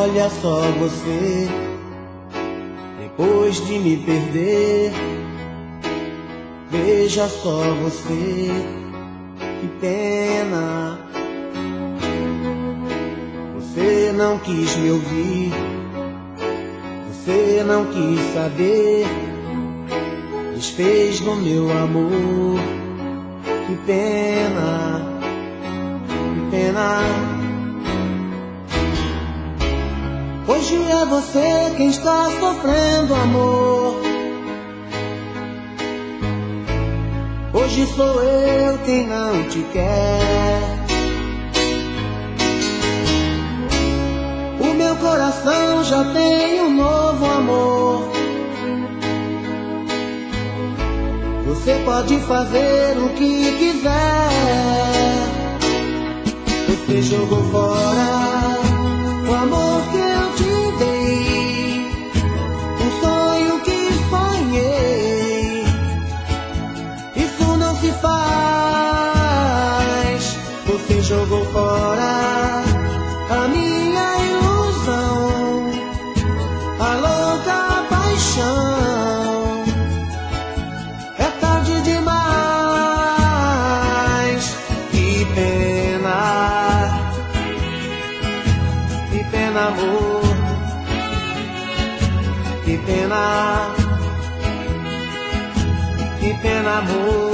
Olha só você, depois de me perder. Veja só você, que pena. Você não quis me ouvir, você não quis saber, desfez do meu amor. Que pena, que pena. Hoje é você quem está sofrendo, amor. Hoje sou eu quem não te quer. O meu coração já tem um novo amor. Você pode fazer o que quiser. Você jogou fora o amor que eu te dei, um sonho que sonhei. Isso não se faz. Você jogou fora a minha ilusão, a louca paixão. É tarde demais. Que pena, que pena, amor. Que pena, que pena, amor.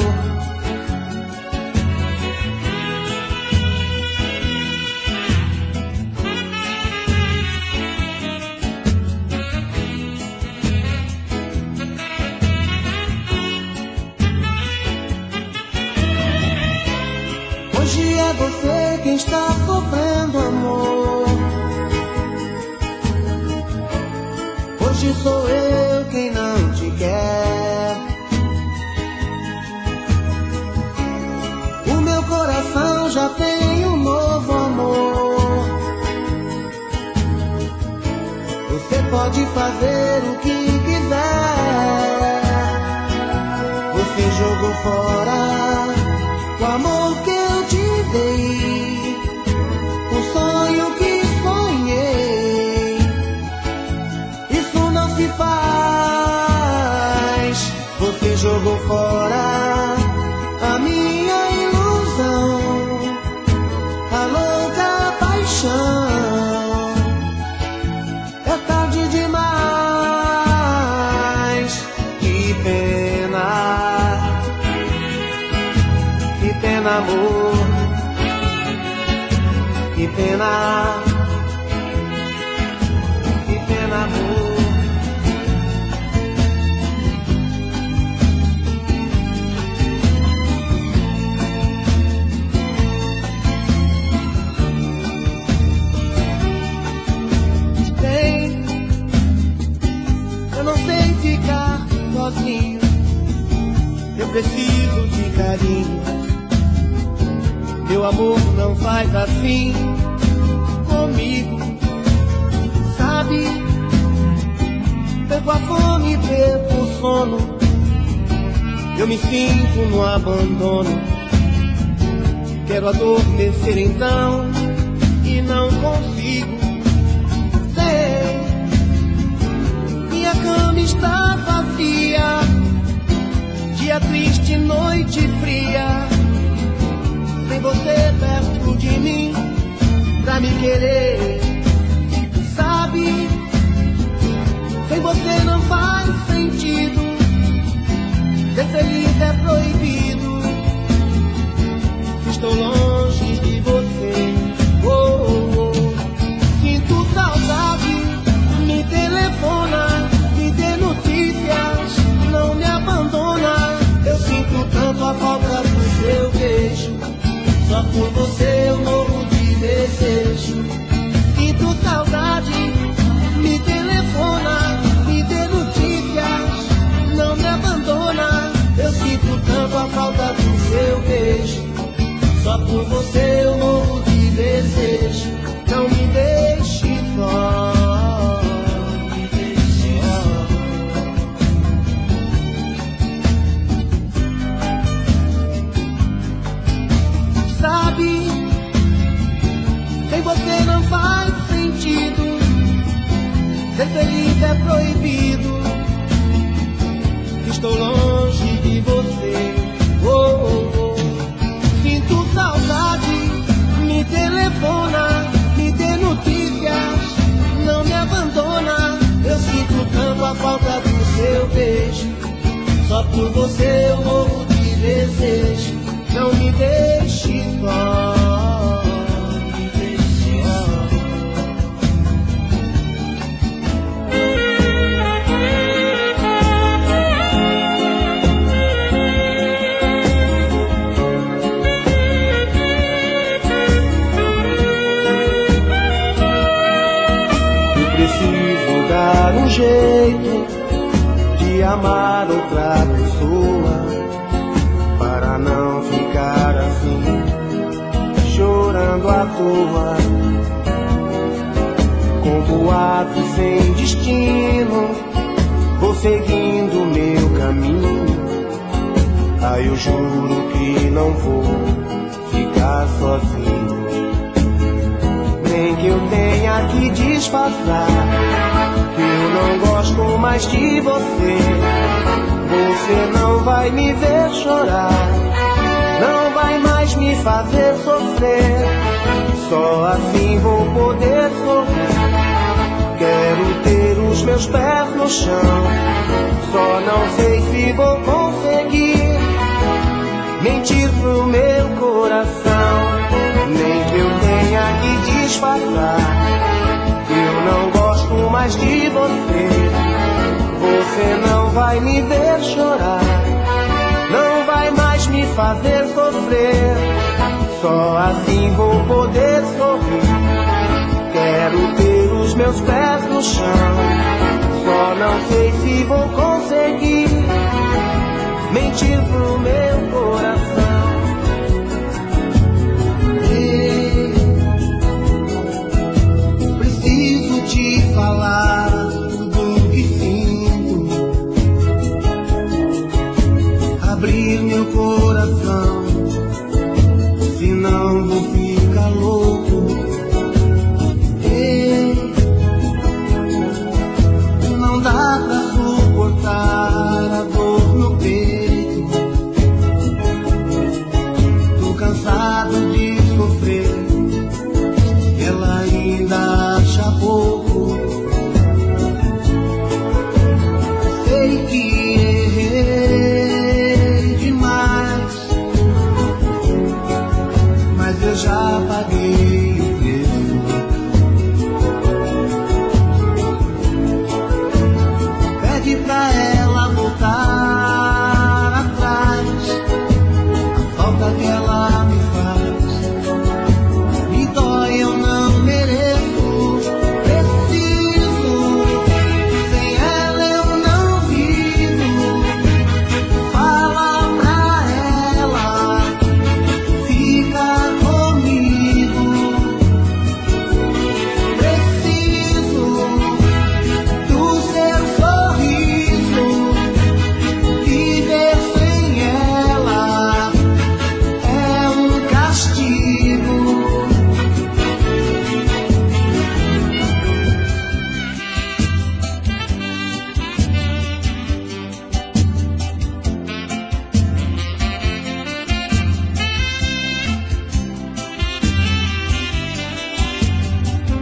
Hoje é você quem está sofrendo, amor. Hoje sou eu quem não te quer. O meu coração já tem um novo amor. Você pode fazer o que quiser. Você jogou fora o amor que eu te dei, um sonho que sonhei. Isso não se faz. Você jogou fora a minha ilusão, a louca paixão. É tarde demais. Que pena, que pena, amor. Que pena, que pena, amor. Bem, eu não sei ficar sozinho. Eu preciso de carinho. Meu amor não faz assim comigo, sabe? Perco a fome, perco o sono. Eu me sinto no abandono. Quero adormecer então e não consigo. Sei, minha cama está vazia, dia triste, noite fria. Sem você perto de mim, pra me querer, sabe? Sem você não faz sentido. Ser feliz é proibido. Estou longe de você. Oh, oh, oh. Sinto saudade, me telefona, me dê notícias, não me abandona. Eu sinto tanto a falta do seu beijo. Só por você eu morro de desejo. Sinto saudade, me telefona, me dê notícias, não me abandona. Eu sinto tanto a falta do seu beijo. Só por você eu morro de desejo. Não me deixe só. Sabe, sem você não faz sentido. Ser feliz é proibido. Estou longe de você. Oh, oh, oh. Sinto saudade. Me telefona, me dê notícias. Não me abandona. Eu sinto tanto a falta do seu beijo. Só por você eu morro de desejo. Não me deixe só. Preciso dar um jeito de amar outra pessoa, para não ficar assim, chorando à toa, com boatos sem destino. Vou seguindo meu caminho. Aí eu juro que não vou ficar sozinho. Nem que eu tenha que disfarçar que eu não gosto mais de você. Você não vai me ver chorar, não vai mais me fazer sofrer. Só assim vou poder sorrir. Quero ter os meus pés no chão. Só não sei se vou conseguir mentir pro meu coração. Nem que eu tenha que disfarçar que eu não gosto mais de você. Você não vai me ver chorar, não vai mais me fazer sofrer. Só assim vou poder sorrir. Quero ter os meus pés no chão. Só não sei se vou conseguir mentir pro meu coração. Preciso te falar tudo que sinto, abrir meu coração, senão vou ficar louco. Não dá pra suportar a dor no peito. Tô cansado de sofrer, ela ainda acha pouco. Sei que errei demais, mas eu já paguei o preço. Pede pra ela voltar atrás, a falta que ela me faz me dói, eu não mereço. Preciso, sem ela eu não vivo. Fala pra ela, fica comigo. Preciso do seu sorriso. Viver sem ela é um castigo.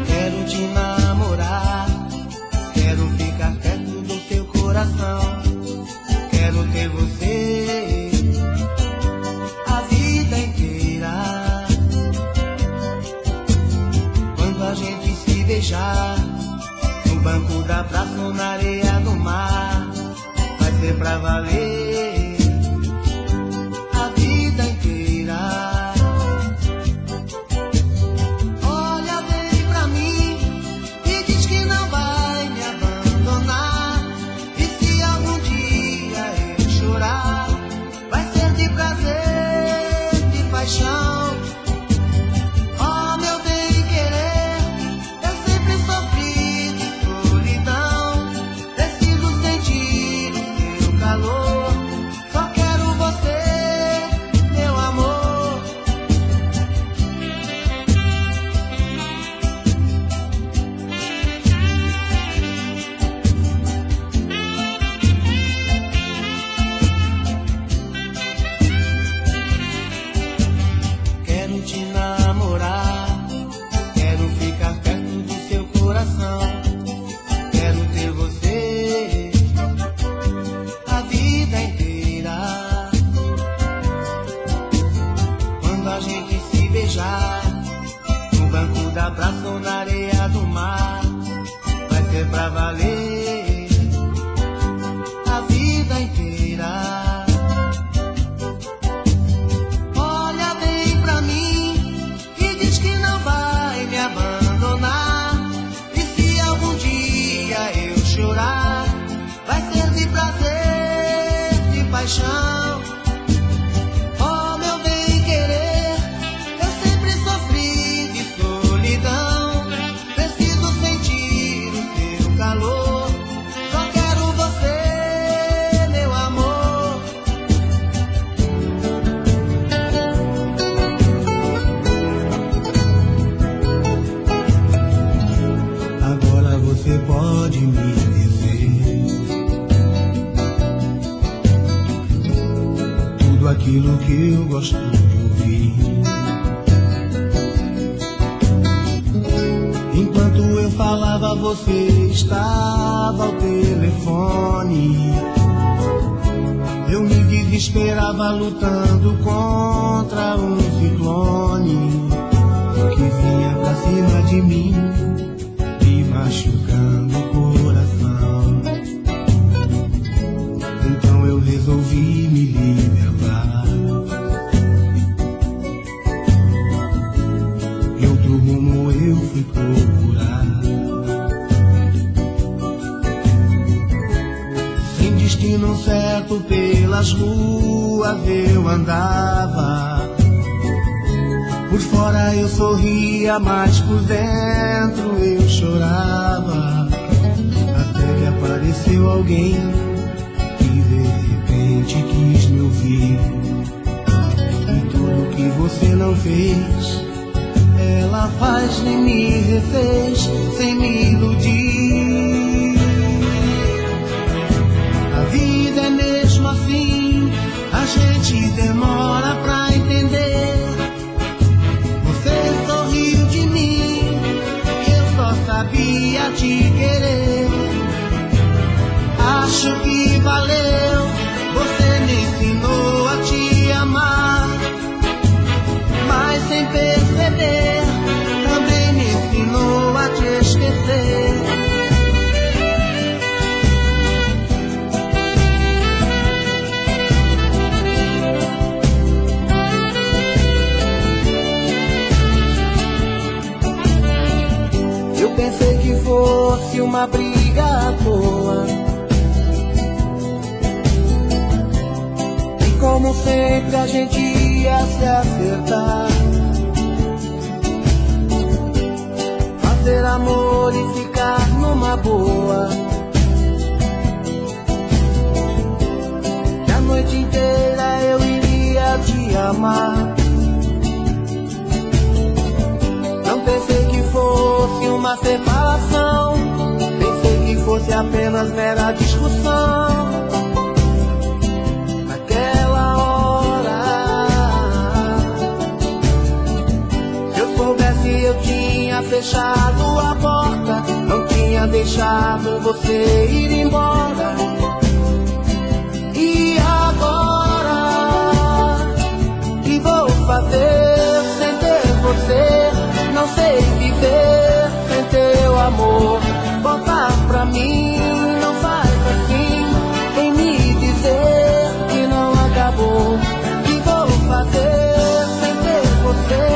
Quero te namorar, quero ficar perto do seu coração. Quero ter você a vida inteira. Quando a gente se beijar no banco da praça ou na areia do mar, vai ser pra valer a vida inteira. Olha bem pra mim e diz que não vai me abandonar. E se algum dia eu chorar, vai ser de prazer, de paixão. Oh, meu bem querer, eu sempre sofri de solidão. Preciso sentir o seu calor. pra valer a vida inteira. Olha bem pra mim e diz que não vai me abandonar. E se algum dia eu chorar, vai ser de prazer, de paixão. Oh, meu bem querer, eu sempre sofri de solidão. Preciso sentir o teu calor, só quero você, meu amor. Agora você pode me dizer tudo aquilo que eu gosto de ouvir. Enquanto eu falava, você estava ao telefone. Eu me desesperava lutando contra um ciclone que vinha pra cima de mim, me machucando o coração. Então eu resolvi me libertar e outro rumo eu fui procurar. Sem destino certo pelas ruas eu andava. Por fora eu sorria, mas por dentro eu chorava. Até que apareceu alguém que de repente quis me ouvir. E tudo que você não fez, ela faz e me refez sem me iludir. A vida é mesmo assim, a gente demora pra entender. Você sorriu de mim, eu só sabia te querer. Acho que valeu, você me ensinou a te amar, mas sem perceber, também me ensinou a te esquecer. Eu pensei que fosse uma briga à toa, e como sempre a gente ia se acertar, fazer amor e ficar numa boa. Que a noite inteira eu iria te amar. Não pensei que fosse uma separação, pensei que fosse apenas mera discussão. Naquela hora, se eu soubesse eu tinha fechado a porta, não tinha deixado você ir embora. E agora, que vou fazer sem ter você? Não sei viver sem teu amor. Volta pra mim, não faz assim, vem me dizer que não acabou. Que vou fazer sem ter você?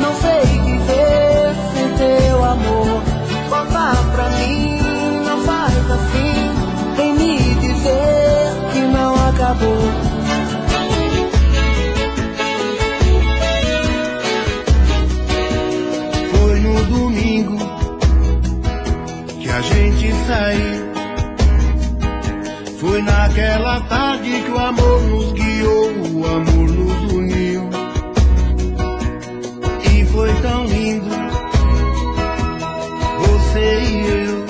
Não sei viver sem teu amor. Volta pra mim, não faz assim, vem me dizer que não acabou. Domingo que a gente saiu, foi naquela tarde que o amor nos guiou, o amor nos uniu. E foi tão lindo, você e eu,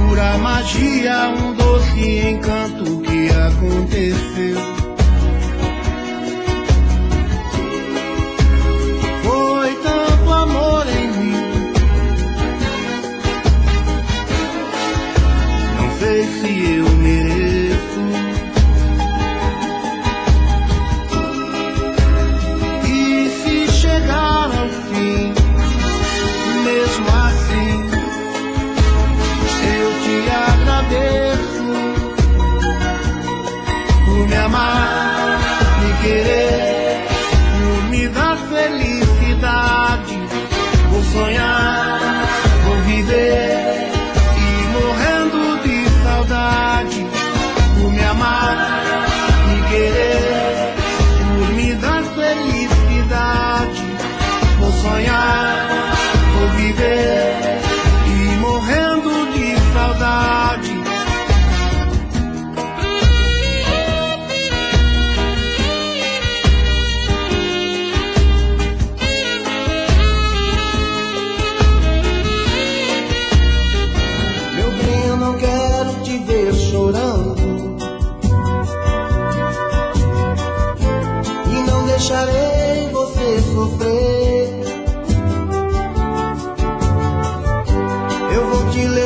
pura magia, um doce encanto que aconteceu. Se eu mereço, e se chegar ao fim, mesmo assim,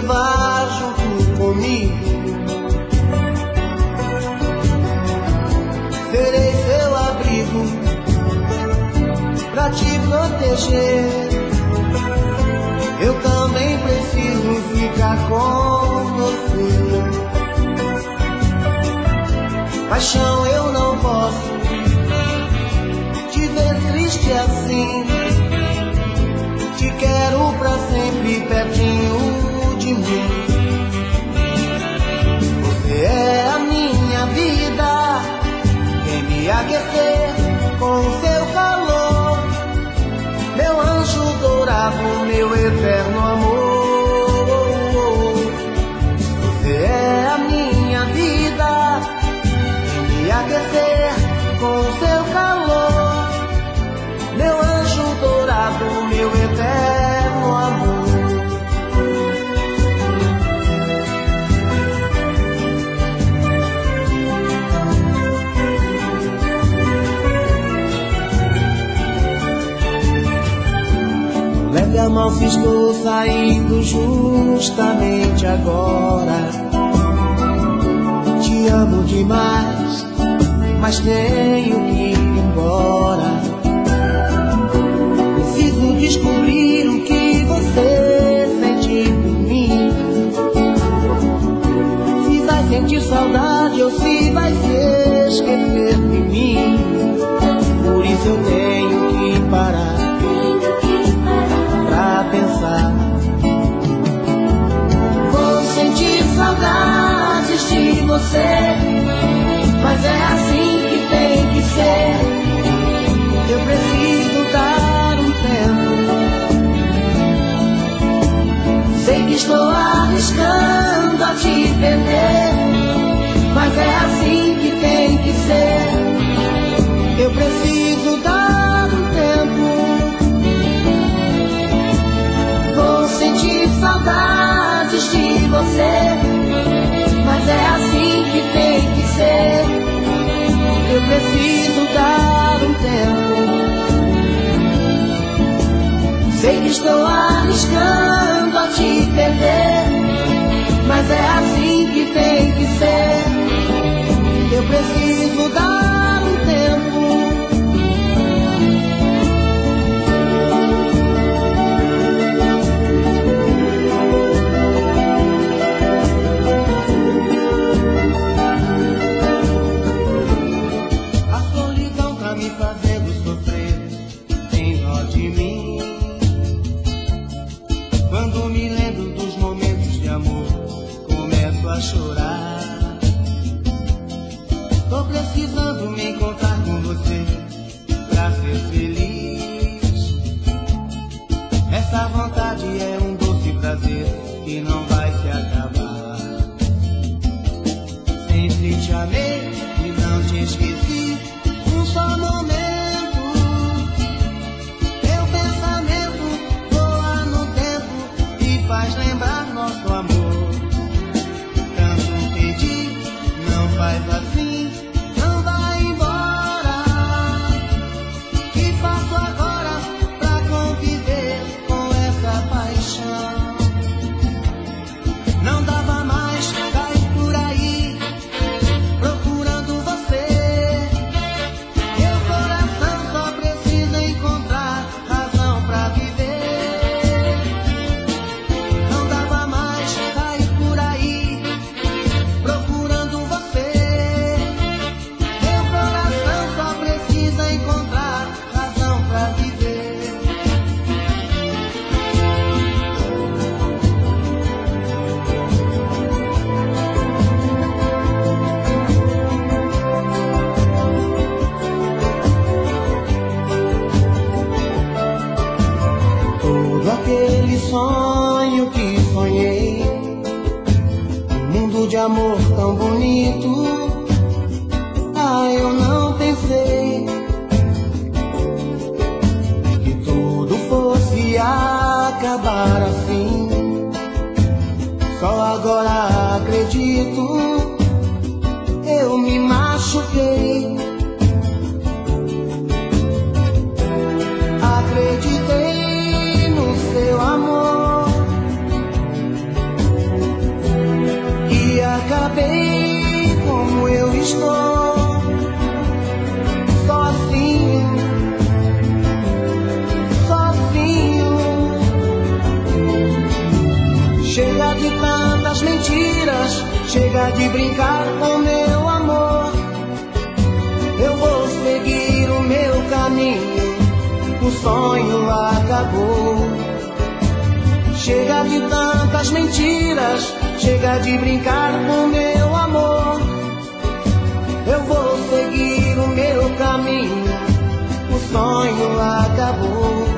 levar junto comigo. Serei seu abrigo pra te proteger. Eu também preciso ficar com você. Paixão, eu não posso te ver triste assim. Te quero pra sempre pertinho de mim. Você é a minha vida, vem me aquecer com o seu calor. Meu anjo dourado, meu eterno amor. Você é a minha vida, vem me aquecer com o seu calor. Meu anjo dourado, meu eterno amor. Leve a mão se estou saindo justamente agora. Te amo demais, mas tenho que ir embora. Preciso descobrir o que você sente por mim. Se vai sentir saudade ou se vai se esquecer de mim. Por isso eu tenho que parar pra pensar. Vou sentir saudades de você, mas é assim que tem que ser. Eu preciso dar um tempo. Sei que estou arriscando a te perder, mas é assim que tem que ser. Eu preciso dar um tempo. Vou sentir saudades de você, mas é assim que tem que ser. Eu preciso dar um tempo. Sei que estou arriscando a te perder, mas é assim que tem que ser. Eu preciso dar um tempo. Me fazendo sofrer, tem dó de mim. Quando me lembro dos momentos de amor, começo a chorar. Tô precisando me encontrar com você pra ser feliz. Essa vontade é um doce prazer que não vai se acabar. Sempre te amei e não te esqueci. Um só momento, meu pensamento voa no tempo e faz lembrar nosso amor. Tanto pedir, não faz assim, não vai embora. Que faço agora pra conviver com essa paixão? Não dava mais cair por aí procurando você. Aquele sonho que sonhei, um mundo de amor tão bonito. Ah, eu não pensei que tudo fosse acabar assim. Só agora acredito, eu me machuquei. Acreditei no seu amor, de tantas mentiras, chega de brincar com meu amor. Eu vou seguir o meu caminho, o sonho acabou. Chega de tantas mentiras, chega de brincar com meu amor. Eu vou seguir o meu caminho, o sonho acabou.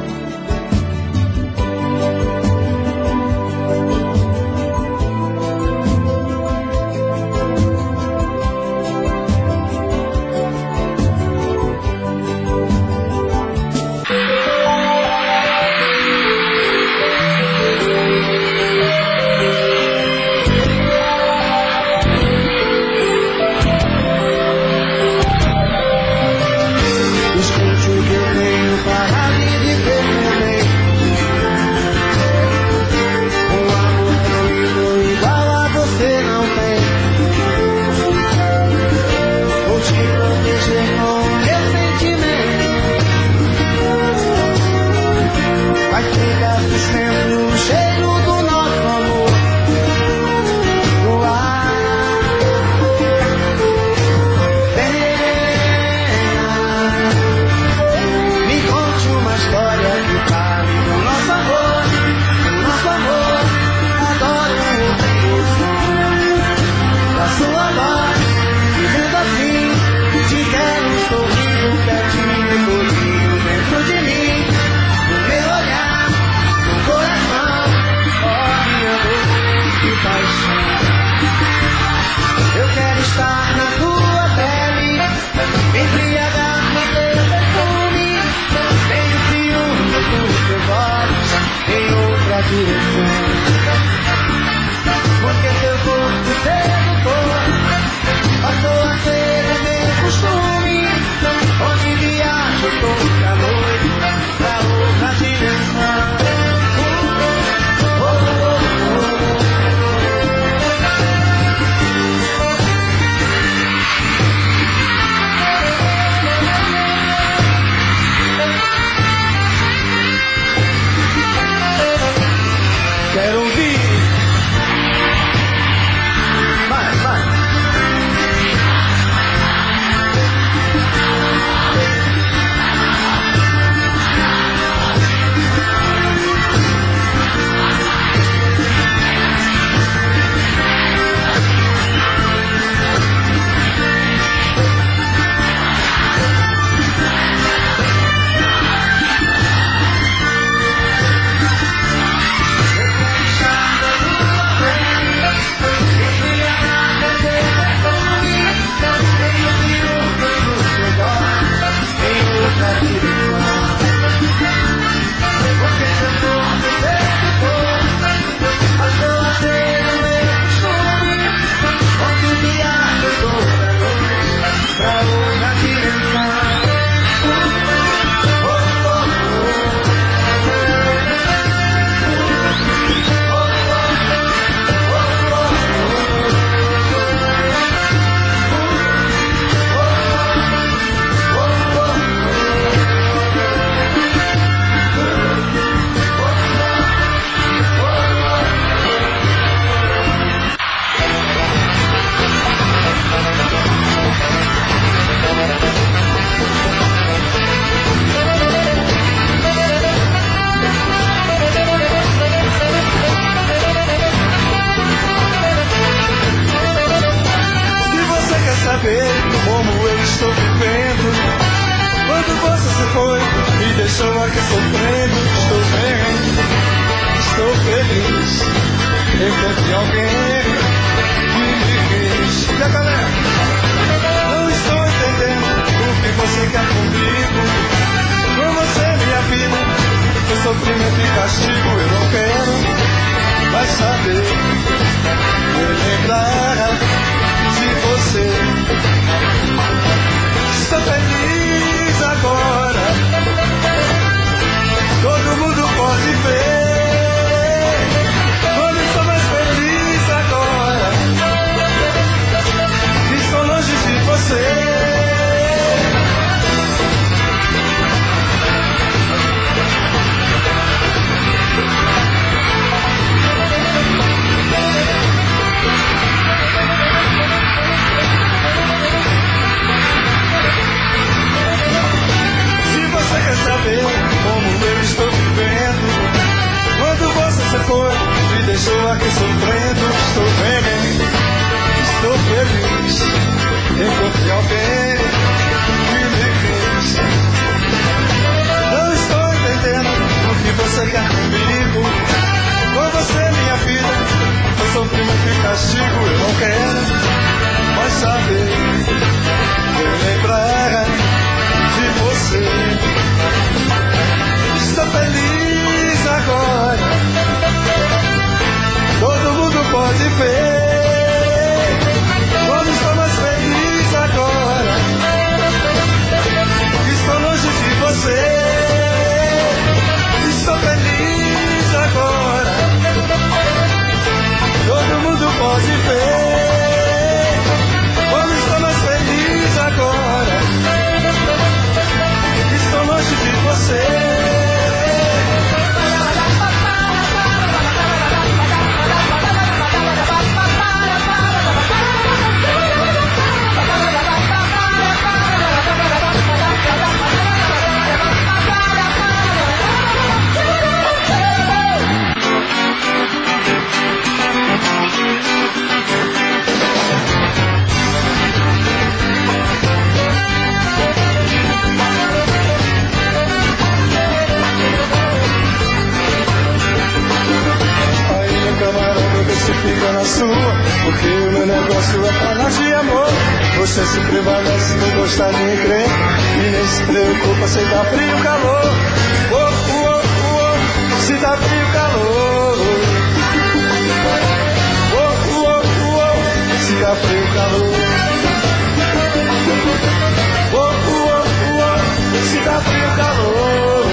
estou aqui sofrendo, estou bem, estou feliz. Encontrei alguém que me quis. Não estou entendendo o que você quer comigo. Com você, minha vida, foi sofrimento e castigo. Eu não quero mais saber, eu lembrar de você. Estou feliz agora, todo mundo pode ver. Como estou mais feliz agora, estou longe de você. Estou feliz agora, todo mundo pode ver. Como estou mais feliz agora, estou longe de você. Fica na sua, porque o meu negócio é falar de amor. Você se prevalece, não gosta de me crer, e nem se preocupa se dá frio, calor. Oh, oh, oh, se dá frio, calor. Oh, oh, oh, se dá frio, calor. Oh, oh, oh, se dá frio, calor.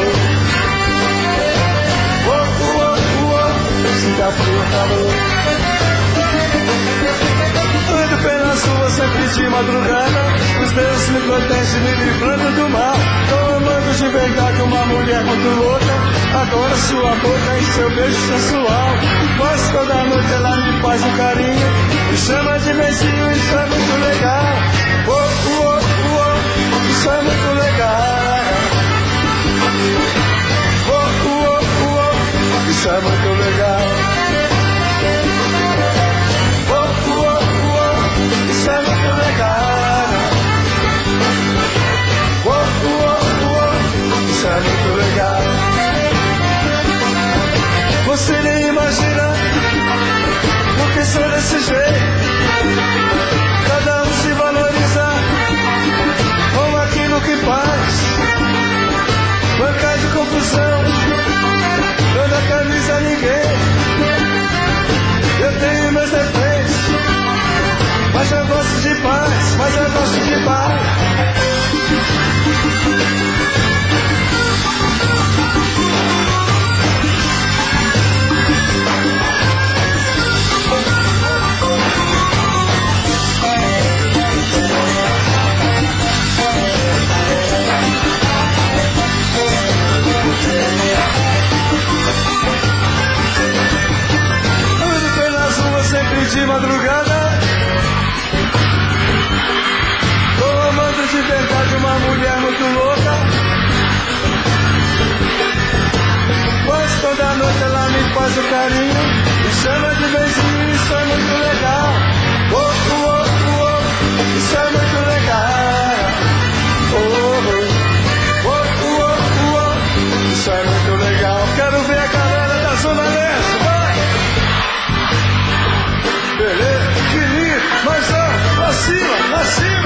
Oh, oh, oh, se dá frio, calor. Ando pela sua sempre de madrugada, os meus me protegem me livrando do mal. Tô amando de verdade uma mulher muito louca, adoro sua boca e seu beijo sensual. Mas toda noite ela me faz um carinho, me chama de beijinho, isso é muito legal. Oh, oh, oh, isso é muito legal. Oh, oh, oh, isso é muito legal. Isso é muito legal. Oh, oh, oh, isso é muito legal. Você nem imagina porque sou desse jeito. Cada um se valoriza com aquilo que faz. Banca de confusão, não dá camisa a ninguém. Eu tenho meus defeitos, mas eu gosto de paz, mas eu gosto de paz. Ando pelas ruas sempre de madrugada, de verdade uma mulher muito louca. Pois toda noite ela me faz um carinho, me chama de beijinho, isso é muito legal. Oh, oh, oh, isso é muito legal. Oh, oh, oh, oh, isso é muito legal. Quero ver a galera da Zona Leste, vai! Beleza, que lindo, mas ó, pra cima, pra cima.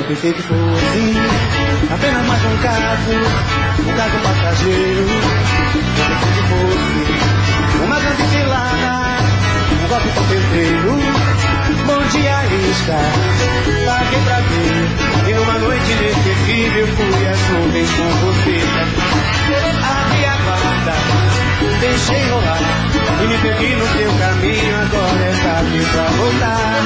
Pensei que fosse apenas mais um caso passageiro. Pensei que fosse uma grande cilada, um golpe torpedeiro. Bom dia, isca, paguei pra ver. Em uma noite inesquecível fui às nuvens com você. Abri a guarda, perdi no teu caminho, agora é tarde pra voltar.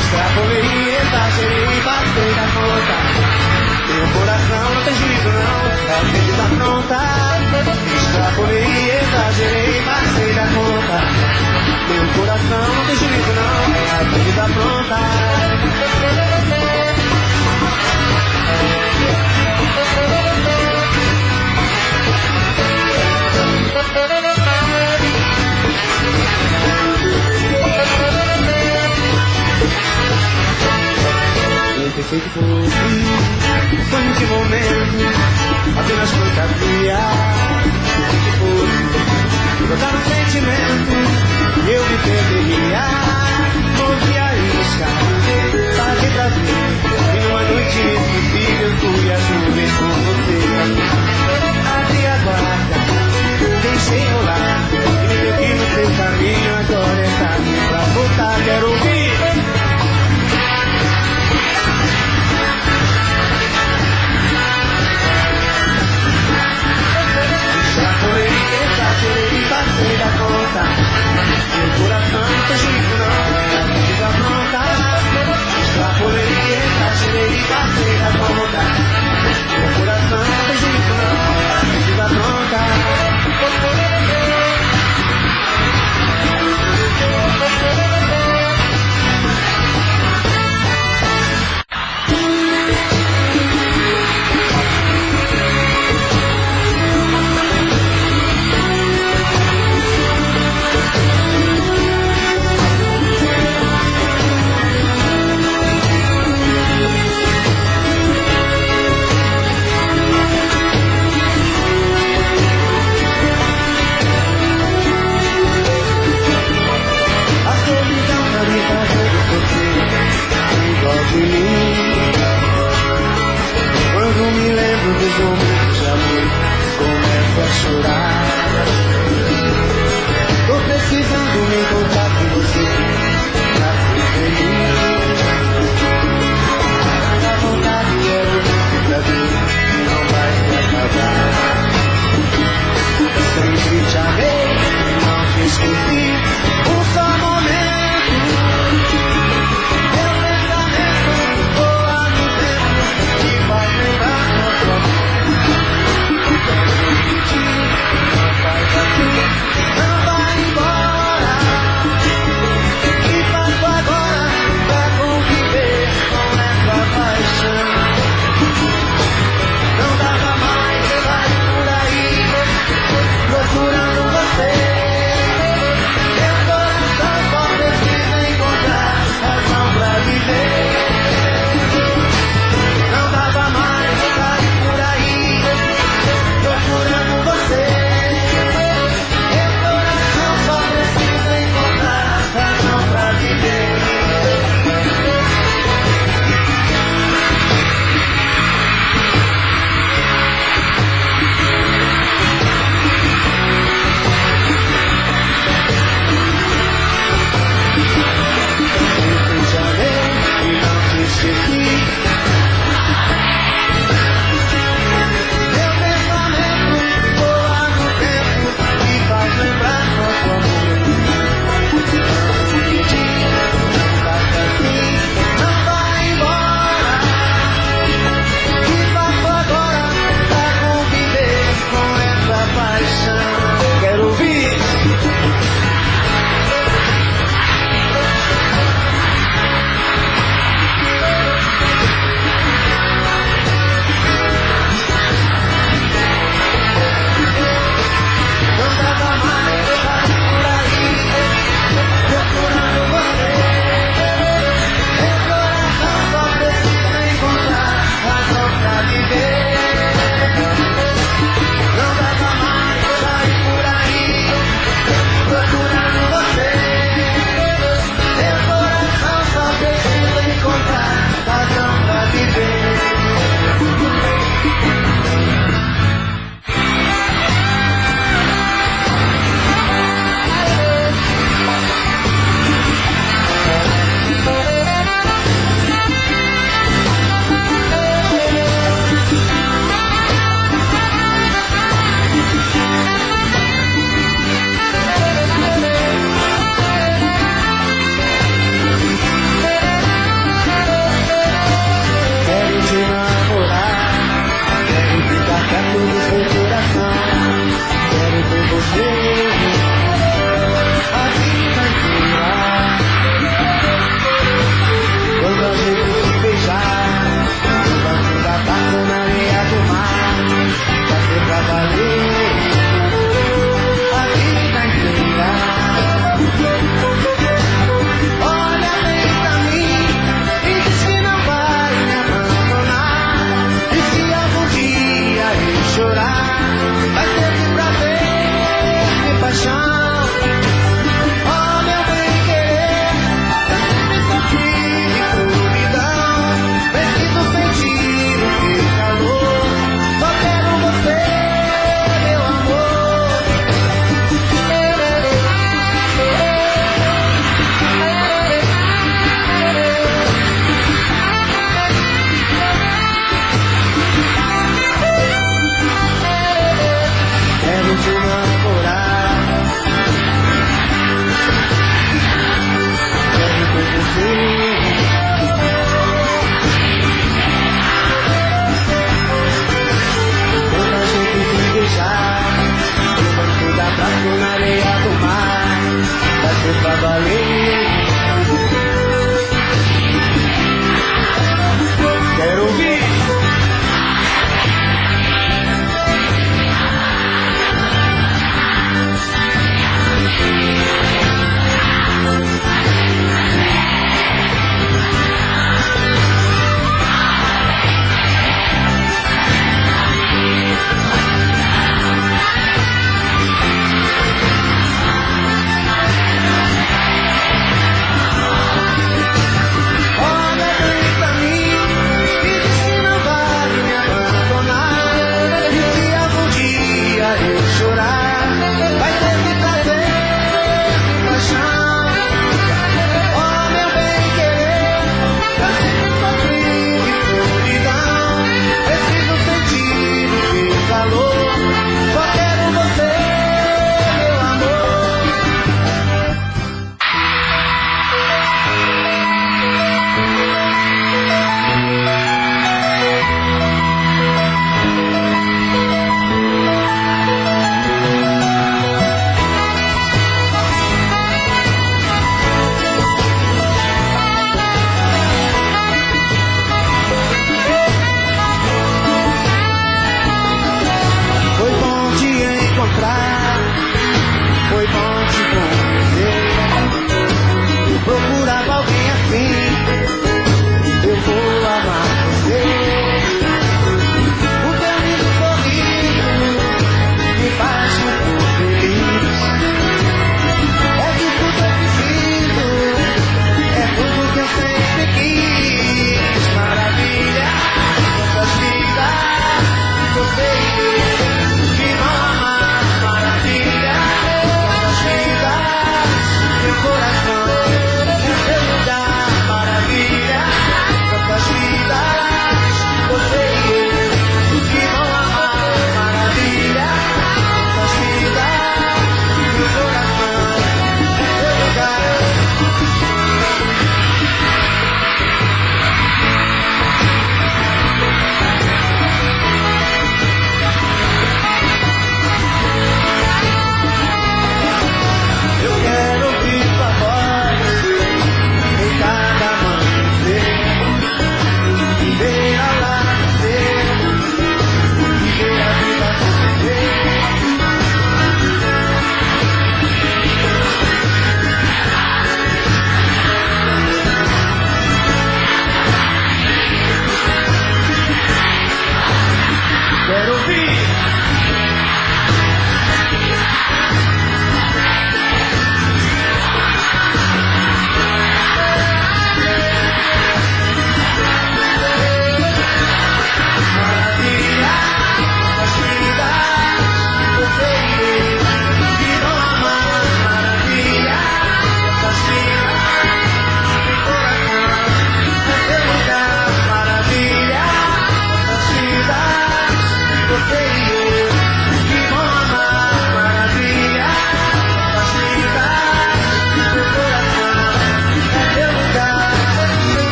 Extrapolei, exagerei, passei da conta. Meu coração não tem juízo não, a gente tá pronta. Extrapolei, exagerei, passei da conta. Meu coração não tem juízo não, a gente tá pronta. Eu pensei que fosse sonho de momento, apenas fantasia. Pensei que fosse brotar um sentimento e eu me perderia. Ouvi a isca, paguei pra ver, e numa noite impossível fui as nuvens com você. Abri a guarda, deixei rolar, e me perdi no seu caminho, agora é tarde pra voltar. Quero ouvir.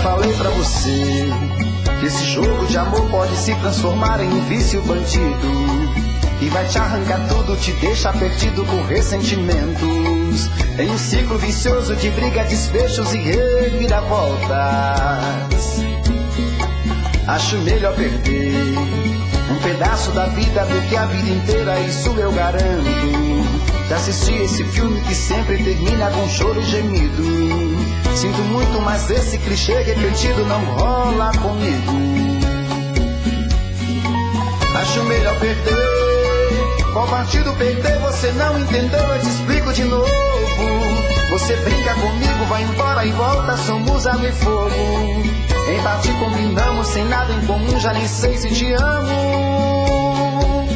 falei pra você que esse jogo de amor pode se transformar em um vício bandido e vai te arrancar tudo, te deixar perdido com ressentimentos, em um ciclo vicioso de briga, desfechos e reviravoltas. Acho melhor perder um pedaço da vida do que a vida inteira, isso eu garanto. Já assisti esse filme que sempre termina com choro e gemido. Sinto muito, mas esse clichê repetido não rola comigo. Acho melhor perder. Qual partido perder? Você não entendeu, eu te explico de novo. Você brinca comigo, vai embora e volta, somos água e fogo. Em parte combinamos, sem nada em comum, já nem sei se te amo.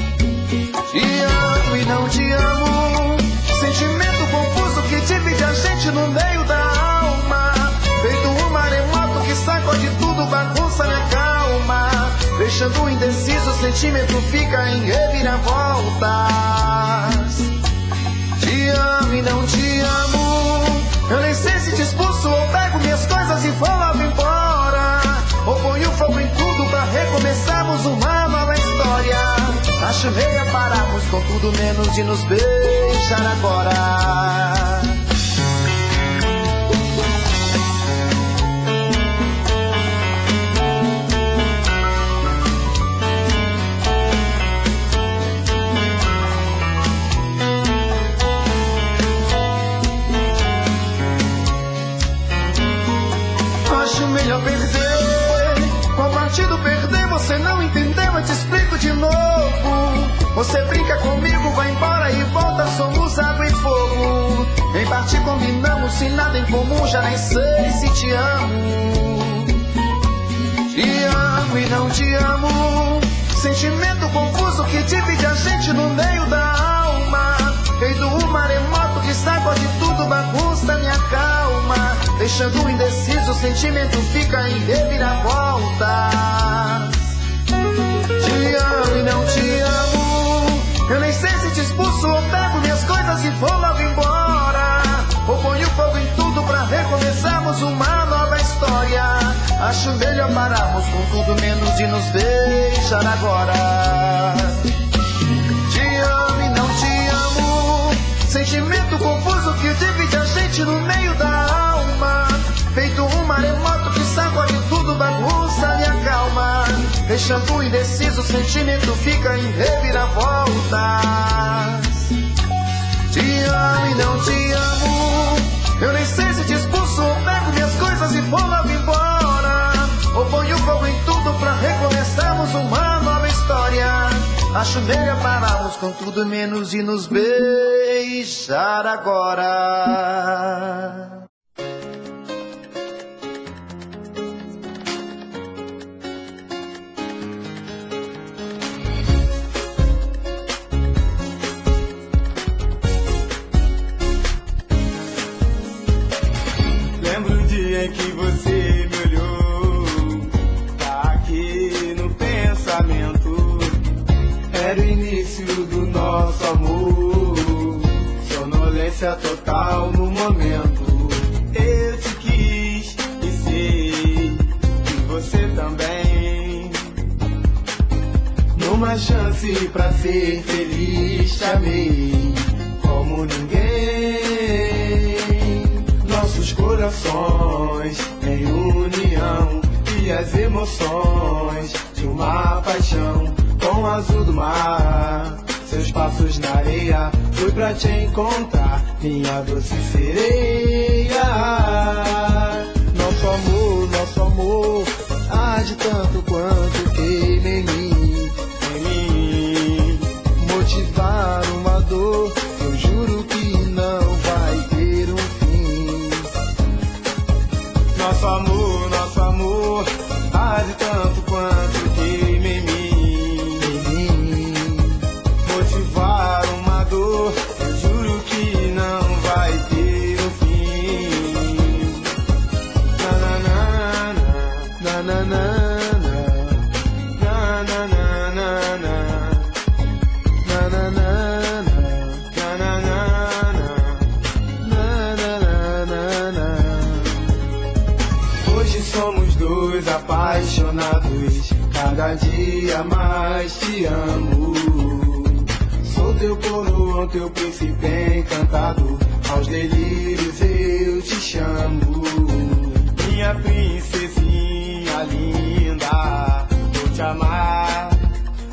Te amo e não te amo, sentimento confuso que divide a gente no meio da alma. Feito um maremoto que sacode tudo, bagunça minha calma. Deixando indeciso, o sentimento fica em reviravoltas. Te amo e não te amo, eu nem sei se te expulso ou pego minhas coisas e vou logo embora, ou ponho fogo em tudo pra recomeçarmos uma nova história. Acho melhor pararmos com tudo menos de nos beijar agora. Acho melhor perder. Qual partido perder? Você não entendeu, eu te explico de novo. Você brinca comigo, vai embora e volta, somos água e fogo. Em parte combinamos, sem nada em comum, já nem sei se te amo. Te amo e não te amo, sentimento confuso que divide a gente no meio da alma. Feito um maremoto que sacode tudo, bagunça minha calma. Deixando indeciso, o sentimento fica em reviravoltas. Te amo e não te amo, eu nem sei se te expulso ou pego minhas coisas e vou logo embora, ou ponho fogo em tudo pra recomeçarmos uma nova história. Acho melhor pararmos com tudo menos de nos beijar agora. Te amo e não te amo, sentimento confuso que divide a gente no meio da alma. Feito um maremoto que sacode tudo, bagunça minha calma. Deixando indeciso, o sentimento fica em reviravoltas. Te amo e não te amo, eu nem sei se te expulso ou pego minhas coisas e vou logo embora, ou ponho fogo em tudo pra recomeçarmos uma nova história. Acho melhor pararmos com tudo menos de nos beijar agora. Lembro o dia em que você me olhou, tá aqui no pensamento. Era o início do nosso amor, sonolência total no momento. Eu te quis e sei que você também. Numa chance pra ser feliz, te amei como ninguém. Nossos corações em união e as emoções de uma paixão. Com o azul do mar, seus passos na areia, fui pra te encontrar, minha doce sereia. Nosso amor, arde tanto quanto queima em mim. Motivar uma dor, eu juro que não vai ter um fim. Nosso amor, arde tanto quanto queima em mim. Motivar uma dor, eu juro que não vai ter um fim. Na na na na na na na na. cada dia mais te amo. Sou teu coroão, teu príncipe encantado, aos delírios eu te chamo. Minha princesinha linda, vou te amar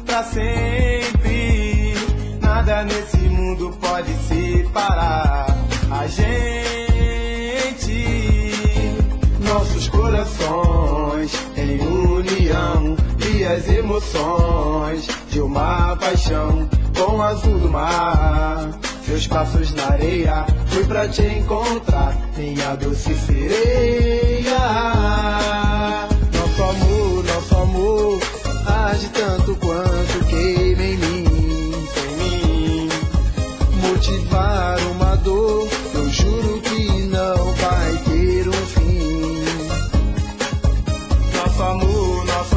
pra sempre. Nada nesse mundo pode separar a gente. Nossos corações em união e as emoções de uma paixão com o azul do mar. Seus passos na areia, fui pra te encontrar, minha doce sereia. Nosso amor, arde tanto quanto queima em mim, motivar uma dor, eu juro que não vai ter um fim. Nosso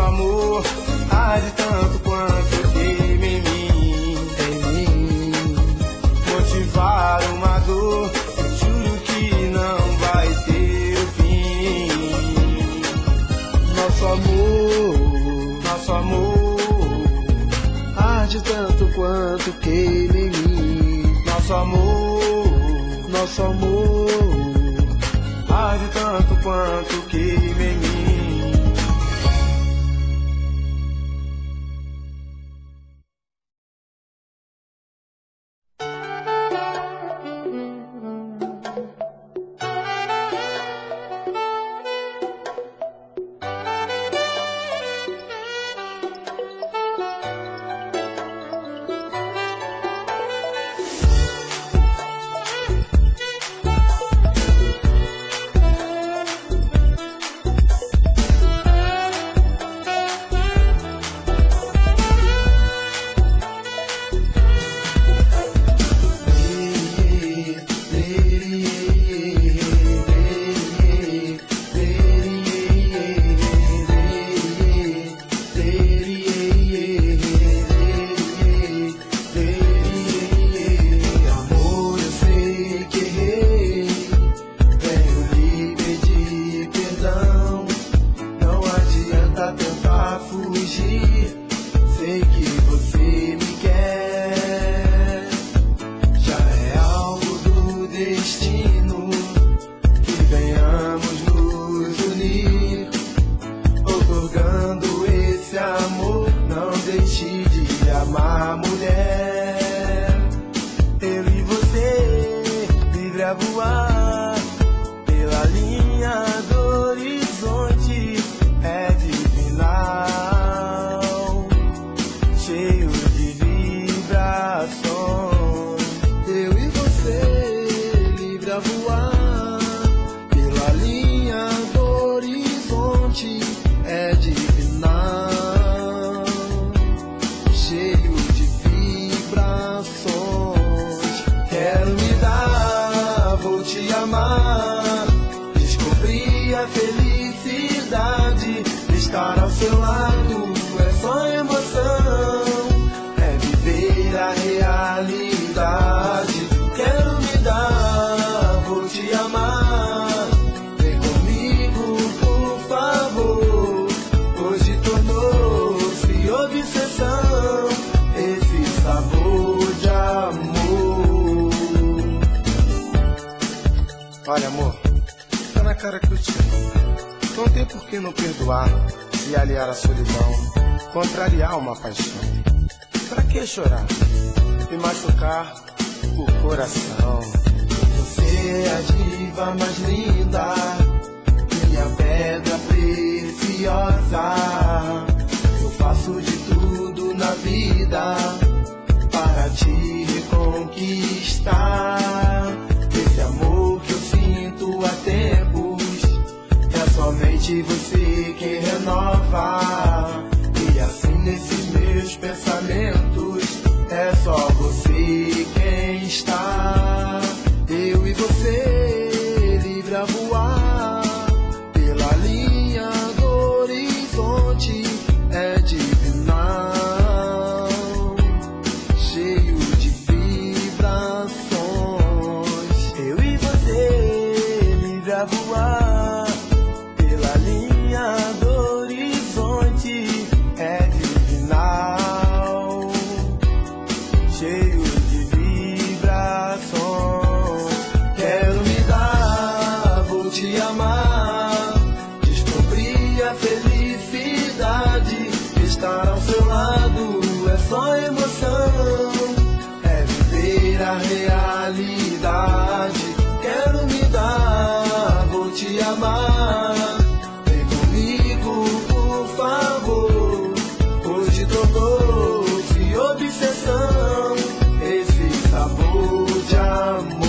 amor, arde tanto quanto queima em mim, motivar uma dor, eu juro que não vai ter um fim. Nosso amor, arde tanto quanto queima em mim. Nosso amor, arde tanto quanto queima em mim. Estar ao seu lado é só emoção, é viver a realidade. Quero me dar, vou te amar, vem comigo por favor. Hoje tornou-se obsessão, esse sabor de amor. Olha amor, tá na cara que eu te amo. Não tem por que não perdoar, se aliar à solidão, contrariar uma paixão. Pra que chorar e machucar o coração? Você é a diva mais linda, minha pedra preciosa. Eu faço de tudo na vida para te reconquistar. Esse amor que eu sinto há tempos, somente você quem renova. E assim nesses meus pensamentos, é só você quem está. Eu e você, livre a voar pela linha do horizonte, é divinal, cheio de vibrações. Eu e você, livre a voar pela linha do horizonte, é lado é só emoção, é viver a realidade. Quero me dar, vou te amar. Vem comigo, por favor. Hoje tornou-se obsessão esse sabor de amor.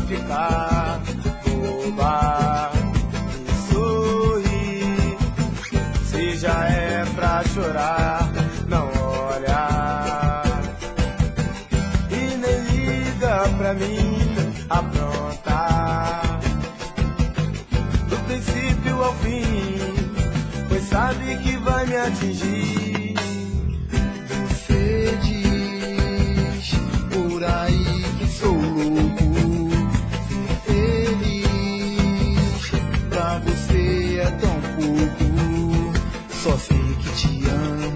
ficar boba e sorrir. Se já é pra chorar, não olha e nem liga pra mim aprontar. Do princípio ao fim, pois sabe que vai me atingir. Você diz por aí que sou louco, feliz, pra você é tão pouco. Só sei que te amo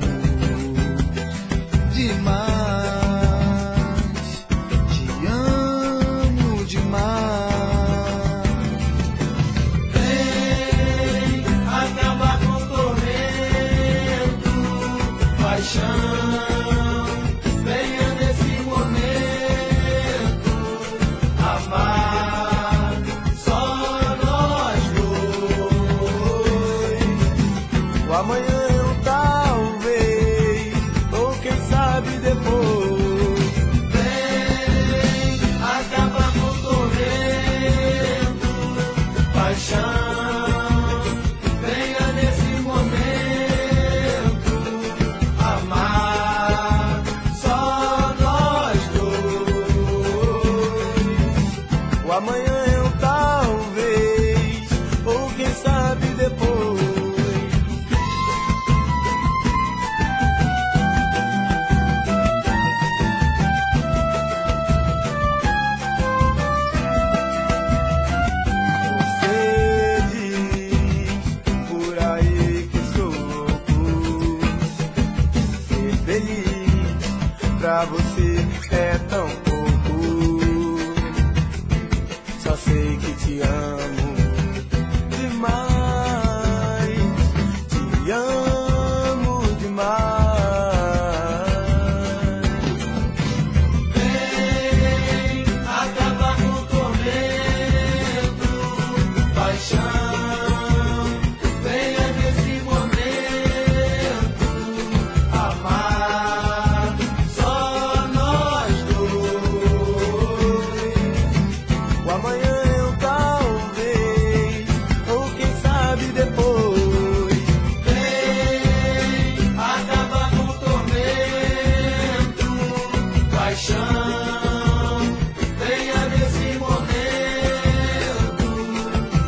demais, te amo demais. paixão. Venha nesse momento amar só nós dois. O amanhã eu talvez, ou quem sabe depois. Pra você é tão pouco. Só sei que te amo demais. Te amo demais. Vem acabar com o tormento, paixão. Venha nesse momento amar. O amanhã eu talvez, ou quem sabe depois. Vem acabar com o tormento, paixão. Venha nesse momento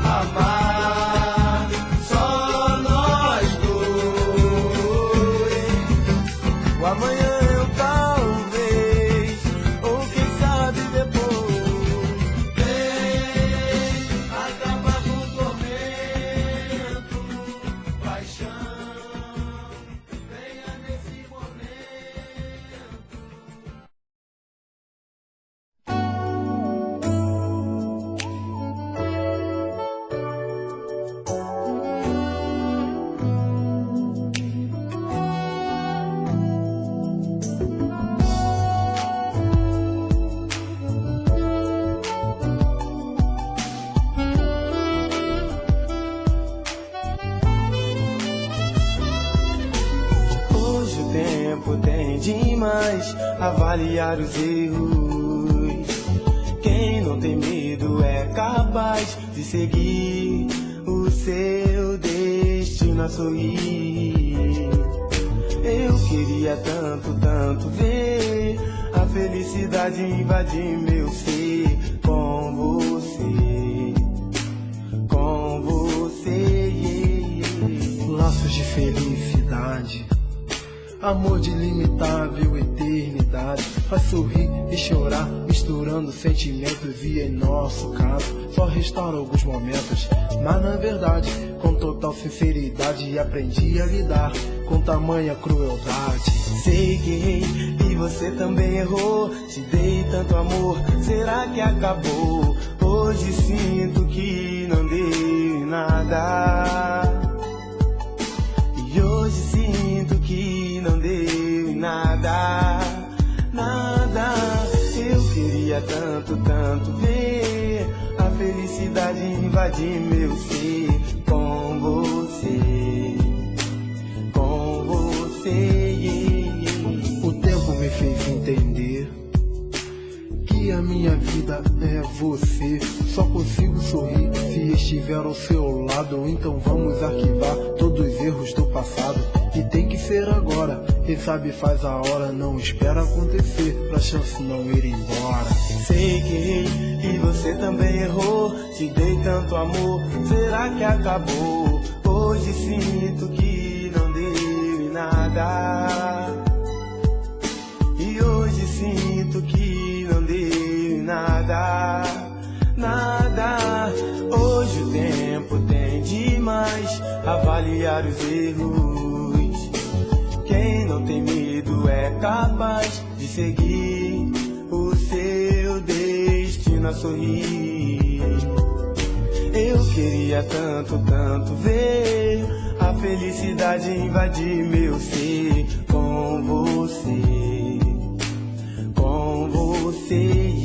amar só nós dois. O amanhã eu talvez, ou quem sabe depois. Tem demais avaliar os erros. Quem não tem medo é capaz de seguir o seu destino a sorrir. Eu queria tanto, tanto ver a felicidade invadir meu ser com você, com você. Laços de felicidade, amor de ilimitável eternidade. Faz sorrir e chorar, misturando sentimentos. E em nosso caso, só restaura alguns momentos. Mas na verdade, com total sinceridade, aprendi a lidar com tamanha crueldade. Sei que errei e você também errou. Te dei tanto amor, será que acabou? Hoje sinto que não dei nada. E hoje sinto que não deu em nada, nada. Eu queria tanto, tanto ver a felicidade invadir meu ser com você, com você. O tempo me fez entender que a minha vida é você. Só consigo sorrir se estiver ao seu lado. Então vamos arquivar todos os erros do passado. E tem que ser agora, quem sabe faz a hora. Não espera acontecer pra chance não ir embora. Sei que errei e você também errou. Te dei tanto amor, será que acabou? Hoje sinto que não deu em nada. E hoje sinto que não deu em nada, nada. Hoje o tempo tem demais avaliar os erros. Quem não tem medo é capaz de seguir o seu destino a sorrir. Eu queria tanto, tanto ver a felicidade invadir meu ser com você, com você.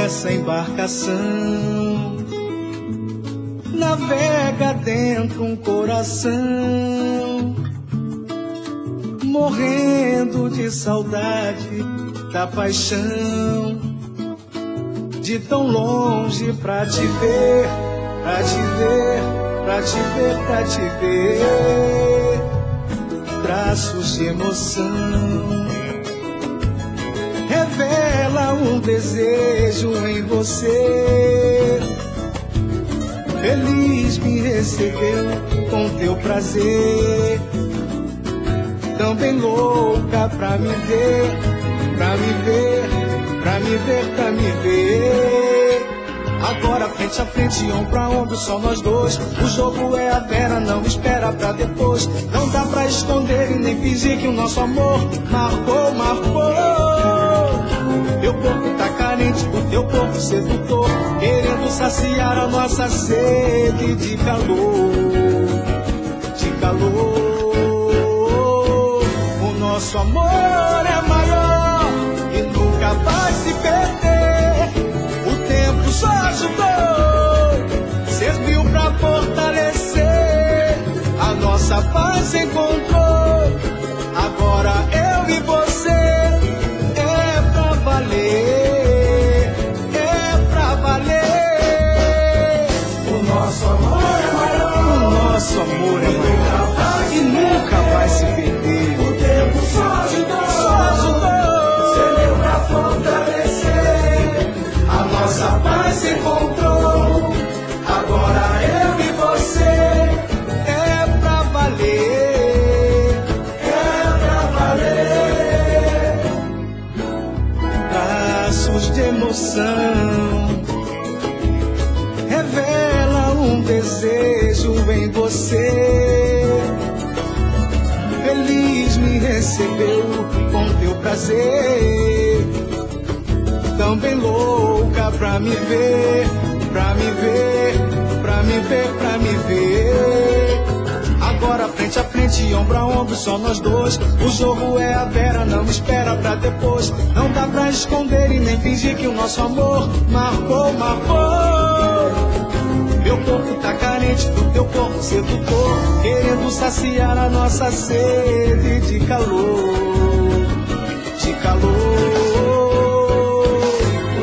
nessa embarcação navega dentro um coração, morrendo de saudade da paixão, de tão longe pra te ver, pra te ver, pra te ver, pra te ver. Traços de emoção revela um desejo em você. Feliz me recebeu com teu prazer, também louca pra me ver, pra me ver, pra me ver, pra me ver. Agora frente a frente, ombro a ombro, só nós dois. O jogo é a vera, não espera pra depois. Não dá pra esconder e nem fingir que o nosso amor marcou, marcou. Meu corpo tá carente, o teu corpo sedutor, querendo saciar a nossa sede de calor, de calor. O nosso amor é maior e nunca vai se perder. O tempo só ajudou, serviu pra fortalecer. A nossa paz encontrou, agora eu e você. É pra valer. O nosso amor é maior, o nosso amor é maior e nunca vai se perder. O tempo só ajudou, serviu pra fortalecer. A nossa paz se encontrou, agora eu e você. É pra valer, é pra valer. Traços de emoção revela um desejo em você. Feliz me recebeu com teu prazer, também louca pra me ver, pra me ver, pra me ver, pra me ver. Agora frente a frente, ombro a ombro, só nós dois. O jogo é a vera, não espera pra depois. Não dá pra esconder e nem fingir que o nosso amor marcou, marcou. Meu corpo tá carente do teu corpo sedutor, querendo saciar a nossa sede de calor, de calor.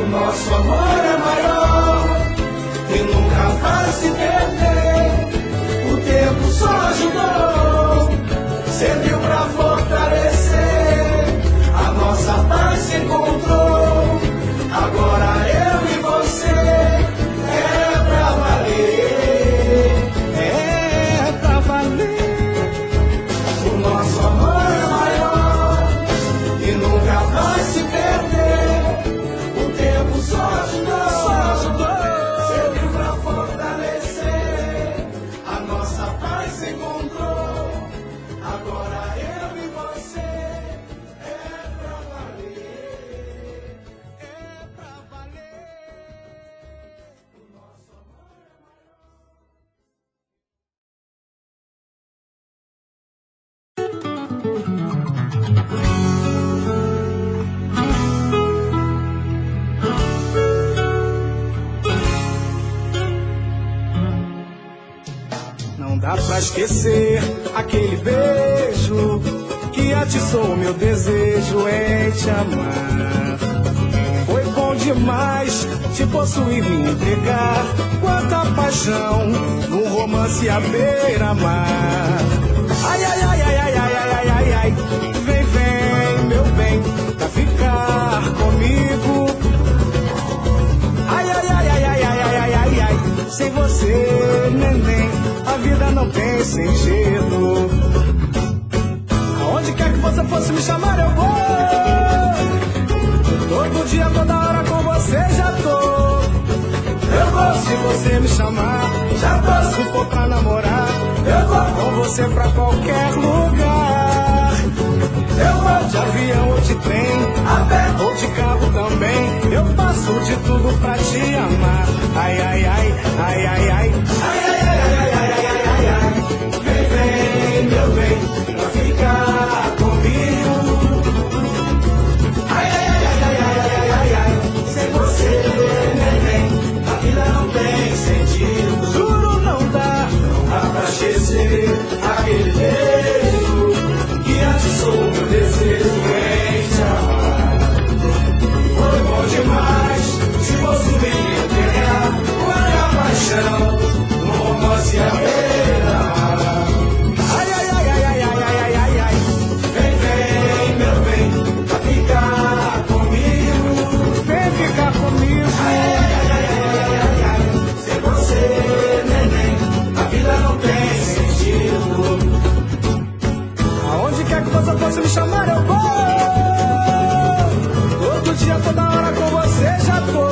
O nosso amor é maior e nunca vai se perder. O tempo só ajudou, serviu pra fortalecer. A nossa paz se encontrou, agora eu e você. É pra valer, é pra valer. O nosso amor é maior e nunca vai se perder. O tempo só ajudou, serviu pra fortalecer. A nossa paz se encontrou, agora eu e você. É pra valer, é pra valer. O nosso amor é Não dá pra esquecer aquele beijo que atiçou meu desejo em te amar. Foi bom demais te possuir, me entregar. Quanta paixão num romance à beira-mar. Ai, ai, ai, ai, ai, ai, ai, ai, ai, ai. Vem, vem, meu bem, pra ficar comigo. Ai, ai, ai, ai, ai, ai, ai, ai, ai, ai. Sem você, neném, a vida não tem sentido. Aonde quer que você fosse me chamar, eu vou. Todo dia, toda hora com você já tô. Eu vou se você me chamar, já tô. Se for pra namorar, eu vou com você pra qualquer lugar. Eu vou de avião ou de trem, a pé ou de carro também. Eu faço de tudo pra te amar. Ai, ai, ai, ai, ai, ai. Ai, ai, ai, ai, ai, ai, ai, ai, ai. Vem, vem, meu bem, pra ficar comigo. Ai, ai, ai, ai, ai, ai, ai, ai, ai. Sem você chamar eu vou. Todo dia, toda hora com você já tô.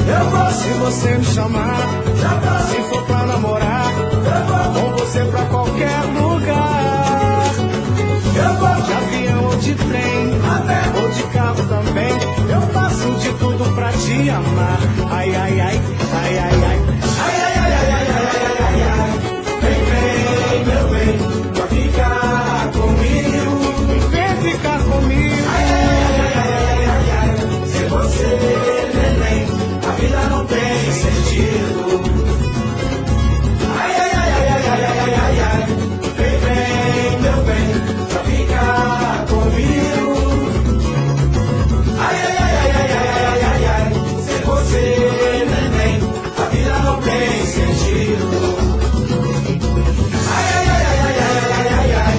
Eu vou. Se você me chamar, já vou. Se for pra namorar, eu vou. Com você pra qualquer lugar. Eu vou. De avião ou de trem, até. Ou de carro também. Eu faço de tudo pra te amar. Ai, ai, ai, ai, ai, ai. Ai, ai, ai, ai, ai, ai, ai, ai, ai. Vem, vem, meu bem, pra ficar comigo. Vem ficar comigo. Ai, ai, ai, ai, ai, ai, ai. Sem você, neném, a vida não tem sentido. Ai, ai, ai, ai, ai, ai, ai, ai, ai. Vem, vem, meu bem, pra ficar comigo. Ai, ai, ai, ai, ai, ai, ai, ai, ai. Sem você, neném, a vida não tem sentido. Ai, ai, ai, ai, ai, ai, ai, ai, ai.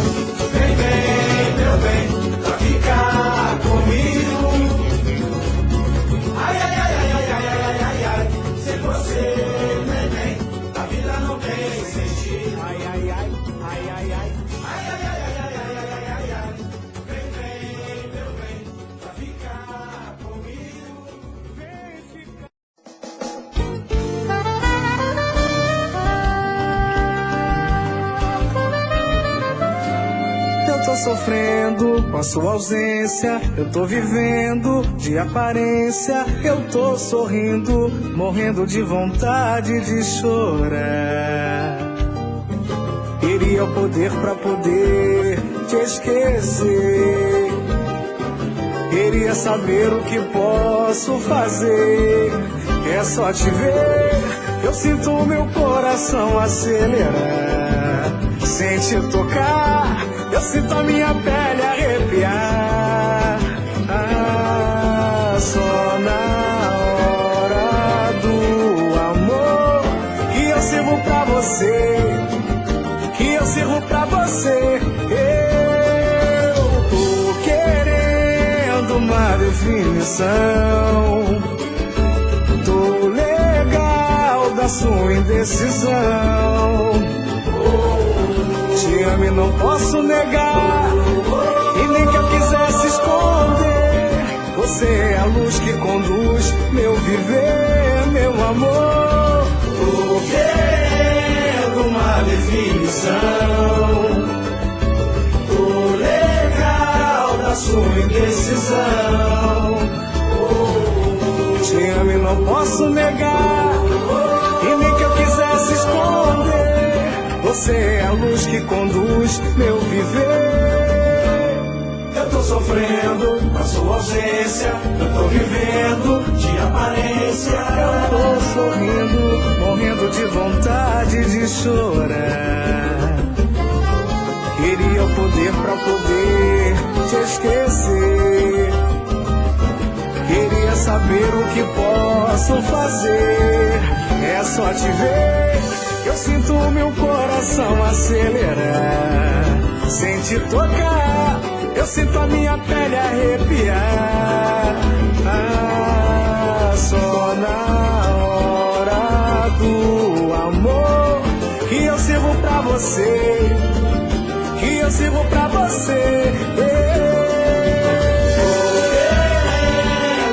Vem, vem, meu bem, pra ficar comigo. Ai, ai, ai, ai, ai, ai, ai, ai, ai. Sem você, neném, a vida não tem sentido. Ai, ai, ai, ai, ai, ai. Ai, ai, ai, ai, ai, ai, ai, ai, ai. Vem, vem, meu bem, pra ficar comigo. Vem ficar. Eu tô sofrendo com a sua ausência. Eu tô vivendo de aparência. Eu tô sorrindo, morrendo de vontade de chorar. Queria o poder pra poder te esquecer. Queria saber o que posso fazer. É só te ver, eu sinto o meu coração acelerar. Sem te tocar, eu sinto a minha pele arrepiar. Só na hora do amor que eu sirvo pra você, que eu sirvo pra você. Eu tô querendo uma definição. Tô legal da sua indecisão. Te amo e não posso negar, e nem que eu quisesse esconder. Você é a luz que conduz meu viver, meu amor. Tô querendo uma definição. Tô legal da sua indecisão. Te amo e não posso negar, e nem que eu quisesse esconder. Você é a luz que conduz meu viver. Eu tô sofrendo com a sua ausência. Eu tô vivendo de aparência. Eu tô sorrindo, morrendo de vontade de chorar. Queria o poder pra poder te esquecer. Queria saber o que posso fazer. É só te ver, eu sinto o meu coração acelerar. Sem te tocar, eu sinto a minha pele arrepiar. Só na hora do amor que eu sirvo pra você, que eu sirvo pra você.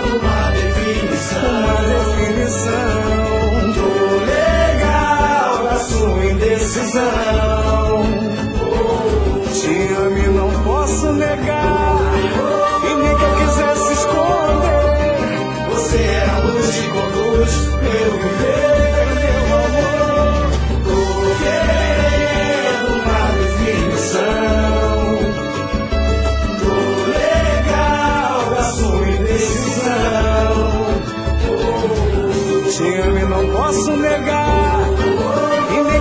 Uma definição. Tô legal da sua indecisão. Te amo e não posso negar, e nem que eu quisesse esconder. Você é a luz que conduz meu viver, meu amor. Tô querendo uma definição. Tô legal da sua indecisão. Te amo e não posso negar,